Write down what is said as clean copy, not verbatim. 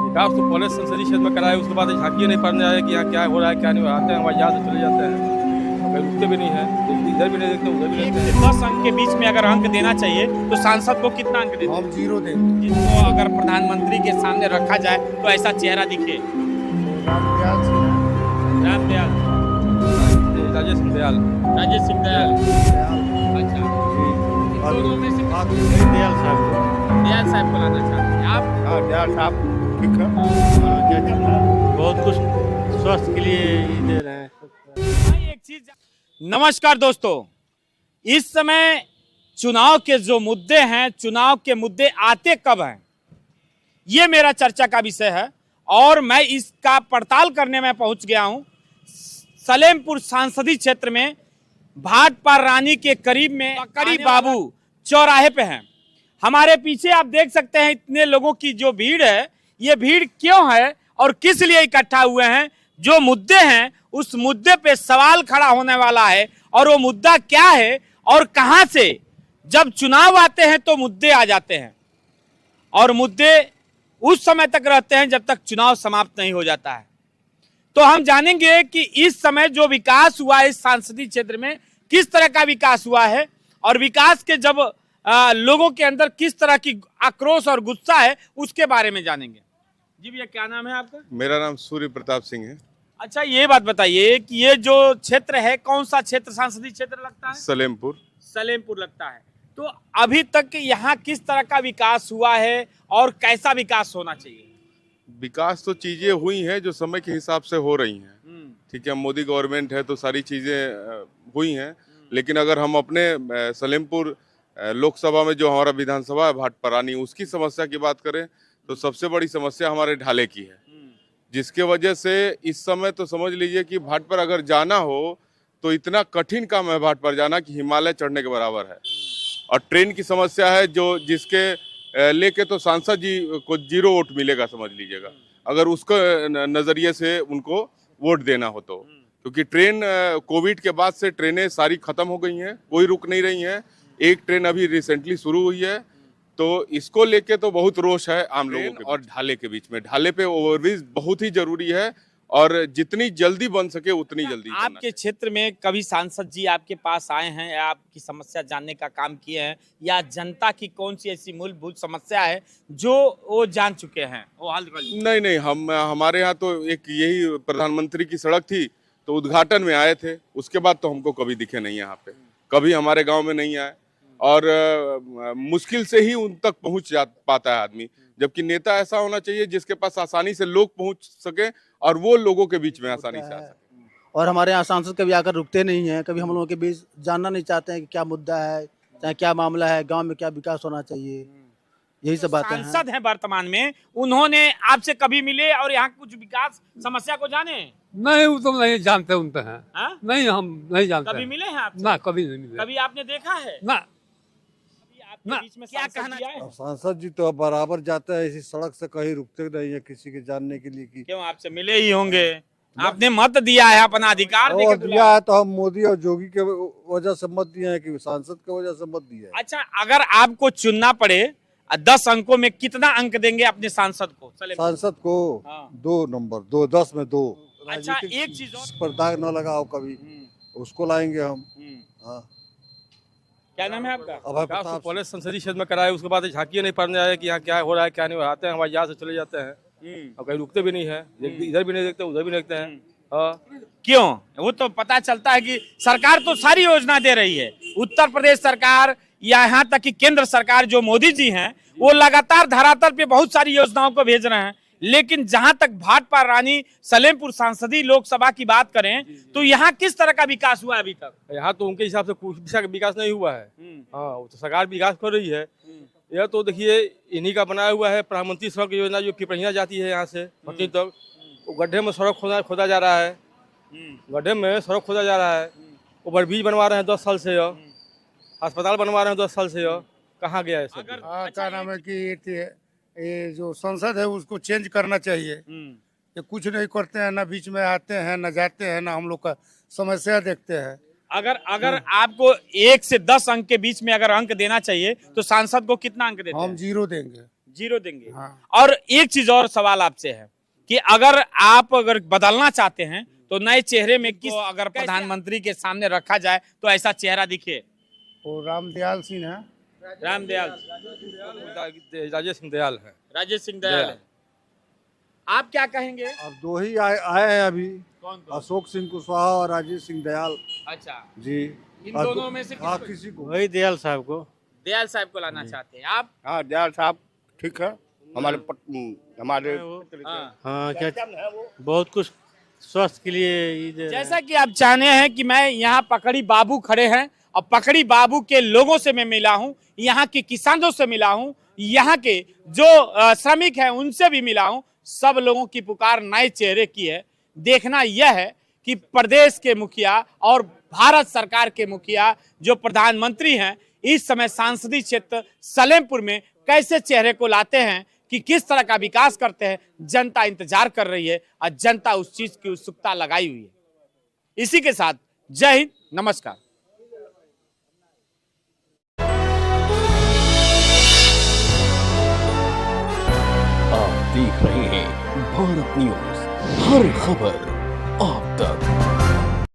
विकास तो पहले संसदीय क्षेत्र में कराए, उसके बाद झांकिए नहीं पड़ने आए कि यहाँ क्या हो रहा है क्या नहीं हो रहा है। आते हैं हमारे यहाँ से चले जाते हैं, कहीं रुकते भी नहीं है, इधर भी नहीं देखते उधर भी नहीं देखते। 10 अंक के बीच में अगर अंक देना चाहिए तो सांसद को कितना अंक देते? हम 0 देंगे। जिसको अगर प्रधानमंत्री के सामने रखा जाए तो ऐसा चेहरा दिखे। रामदयाल सिंह। रामदयाल, राजेश सिंह दयाल। राजेश सिंह दयाल। अच्छा, दोनों में से दयाल साहब। दयाल साहब को लाना चाहते हैं आप? हाँ, दयाल साहब ठीक है। क्या चल रहा है? बहुत कुछ स्वास्थ्य के लिए ही दे रहे हैं। एक चीज, नमस्कार दोस्तों, इस समय चुनाव के जो मुद्दे हैं, चुनाव के मुद्दे आते कब हैं, ये मेरा चर्चा का विषय है। और मैं इसका पड़ताल करने में पहुंच गया हूं। सलेमपुर संसदीय क्षेत्र में भाटपारा रानी के करीब में करी बाबू चौराहे पे हैं। हमारे पीछे आप देख सकते हैं इतने लोगों की जो भीड़ है, ये भीड़ क्यों है और किस लिए इकट्ठा हुए हैं। जो मुद्दे हैं उस मुद्दे पे सवाल खड़ा होने वाला है, और वो मुद्दा क्या है और कहां से। जब चुनाव आते हैं तो मुद्दे आ जाते हैं, और मुद्दे उस समय तक रहते हैं जब तक चुनाव समाप्त नहीं हो जाता है। तो हम जानेंगे कि इस समय जो विकास हुआ है इस संसदीय क्षेत्र में, किस तरह का विकास हुआ है, और विकास के जब लोगों के अंदर किस तरह की आक्रोश और गुस्सा है, उसके बारे में जानेंगे। जी भैया, क्या नाम है आपका? मेरा नाम सूर्य प्रताप सिंह है। अच्छा, ये बात बताइए कि ये जो क्षेत्र है, कौन सा क्षेत्र, संसदीय क्षेत्र लगता है? सलेमपुर। सलेमपुर लगता है। तो अभी तक यहाँ किस तरह का विकास हुआ है और कैसा विकास होना चाहिए? विकास तो चीजें हुई हैं जो समय के हिसाब से हो रही हैं। ठीक है, मोदी गवर्नमेंट है तो सारी चीजें हुई हैं। लेकिन अगर हम अपने सलेमपुर लोकसभा में जो हमारा विधानसभा है भाटपारा रानी, उसकी समस्या की बात करें तो सबसे बड़ी समस्या हमारे ढाले की है, जिसके वजह से इस समय तो समझ लीजिए कि भाटपारा अगर जाना हो तो इतना कठिन काम है भाटपारा जाना कि हिमालय चढ़ने के बराबर है। और ट्रेन की समस्या है जो जिसके लेके तो सांसद जी को 0 वोट मिलेगा, समझ लीजिएगा, अगर उसको नजरिए से उनको वोट देना हो तो। क्योंकि ट्रेन कोविड के बाद से ट्रेनें सारी खत्म हो गई हैं, कोई रुक नहीं रही हैं। एक ट्रेन अभी रिसेंटली शुरू हुई है, तो इसको लेके तो बहुत रोष है आम लोगों के। और ढाले के बीच में, ढाले पे ओवरब्रिज बहुत ही जरूरी है, और जितनी जल्दी बन सके उतनी जल्दी। आपके क्षेत्र में कभी सांसद जी आपके पास आए हैं या आपकी समस्या जानने का काम किए हैं, या जनता की कौन सी ऐसी मूलभूत समस्या है जो वो जान चुके हैं, वो हल कर? नहीं, हमारे यहाँ तो एक यही प्रधानमंत्री की सड़क थी, तो उद्घाटन में आए थे, उसके बाद तो हमको कभी दिखे नहीं यहाँ पे, कभी हमारे गाँव में नहीं आए। और मुश्किल से ही उन तक पहुँच जा पाता है आदमी, जबकि नेता ऐसा होना चाहिए जिसके पास आसानी से लोग पहुँच सके और वो लोगों के बीच में आसानी से आ सके। और हमारे यहाँ सांसद कभी आकर रुकते नहीं हैं, कभी हम लोगों के बीच जानना नहीं चाहते हैं कि क्या मुद्दा है, चाहे क्या मामला है, गांव में क्या विकास होना चाहिए, यही सब बातें हैं। सांसद हैं वर्तमान में, उन्होंने आपसे कभी मिले और यहाँ कुछ विकास समस्या को जाने? नहीं, वो तो नहीं जानते उनते हैं। हाँ? नहीं, हम नहीं जानते। कभी मिले हैं आपसे? ना, कभी नहीं मिले। कभी आपने देखा है? ना आपके बीच में क्या कहना है? सांसद जी तो बराबर जाते हैं, इसी सड़क से कहीं रुकते नहीं है किसी के जानने के लिए कि क्यों, आपसे मिले ही होंगे, आपने मत दिया है, अपना अधिकार और दिया है तो हम मोदी और जोगी के वजह से मत दिए हैं कि सांसद के वजह से मत दिए हैं। अच्छा, अगर आपको चुनना पड़े 10 अंकों में कितना अंक देंगे अपने सांसद को? सांसद को हाँ। 2 नंबर, 10 में 2। अच्छा, एक चीज और, पर दाग न लगाओ कभी, उसको लाएंगे हम। हाँ। क्या नाम है आपका? अभय विकास तो प्रताप पहले संसदीय क्षेत्र में कराए, उसके बाद झांकिए नहीं पड़ने आए कि यहाँ क्या हो रहा है क्या नहीं हो रहा है। आते हैं हमारे यहाँ से चले जाते हैं, और कहीं रुकते भी नहीं है, इधर भी नहीं देखते उधर भी नहीं देखते हैं। हाँ। क्यों? वो तो पता चलता है कि सरकार तो सारी योजना दे रही है, उत्तर प्रदेश सरकार या यहाँ तक कि केंद्र सरकार जो मोदी जी हैं, वो लगातार धरातल पे बहुत सारी योजनाओं को भेज रहे हैं। लेकिन जहां तक भाटपारा रानी सलेमपुर संसदीय लोकसभा की बात करें तो यहाँ किस तरह का विकास हुआ अभी तक? यहाँ तो उनके हिसाब से कुछ विकास नहीं हुआ है। हाँ, वो तो सरकार विकास कर रही है। यह तो देखिए इन्हीं का बनाया हुआ है प्रधानमंत्री सड़क योजना, जो पिपरिया जाती है यहाँ से भट्टी तक। वो गड्ढे में सड़क खोदा जा रहा है, गड्ढे में सड़क खोदा जा रहा है। ओवरब्रिज बनवा रहे हैं 10 साल से, अस्पताल बनवा रहे हैं 10 साल से। कहाँ गया है सब? क्या नाम है कि ये जो संसद है उसको चेंज करना चाहिए। ये कुछ नहीं करते हैं, ना बीच में आते हैं, ना जाते हैं, ना हम लोग का समस्या देखते हैं। अगर आपको 1 से 10 अंक के बीच में अगर अंक देना चाहिए तो सांसद को कितना अंक देते हम हैं? 0 देंगे। जीरो देंगे। हाँ। और एक चीज और सवाल आपसे है कि अगर बदलना चाहते हैं तो नए चेहरे में किस अगर प्रधानमंत्री के सामने रखा जाए तो ऐसा चेहरा दिखे? वो रामदयाल सिंह है। रामदयाल, राजेश सिंह दयाल है। राजेश सिंह दयाल है। आप क्या कहेंगे? अब दो ही आए हैं अभी, कौन? अशोक सिंह कुशवाहा और राजेश सिंह दयाल अच्छा, जी। इन दोनों में से हाँ, किसको? किसी को वही दयाल साहब को। दयाल साहब को लाना चाहते हैं आप? हाँ दयाल साहब ठीक है। हमारे हाँ। हाँ क्या बहुत कुछ स्वास्थ्य के लिए ये दे रहे हैं। जैसा कि आप जाने हैं कि मैं यहाँ पकड़ी बाबू खड़े हैं और पकड़ी बाबू के लोगों से मैं मिला हूँ, यहाँ के किसानों से मिला हूँ, यहाँ के जो श्रमिक हैं उनसे भी मिला हूँ। सब लोगों की पुकार नए चेहरे की है। देखना यह है कि प्रदेश के मुखिया और भारत सरकार के मुखिया जो प्रधानमंत्री हैं इस समय सांसदीय क्षेत्र सलेमपुर में कैसे चेहरे को लाते हैं, कि किस तरह का विकास करते हैं। जनता इंतजार कर रही है और जनता उस चीज की उत्सुकता लगाई हुई है। इसी के साथ जय हिंद, नमस्कार। आप देख रहे हैं भारत न्यूज, हर खबर आप तक।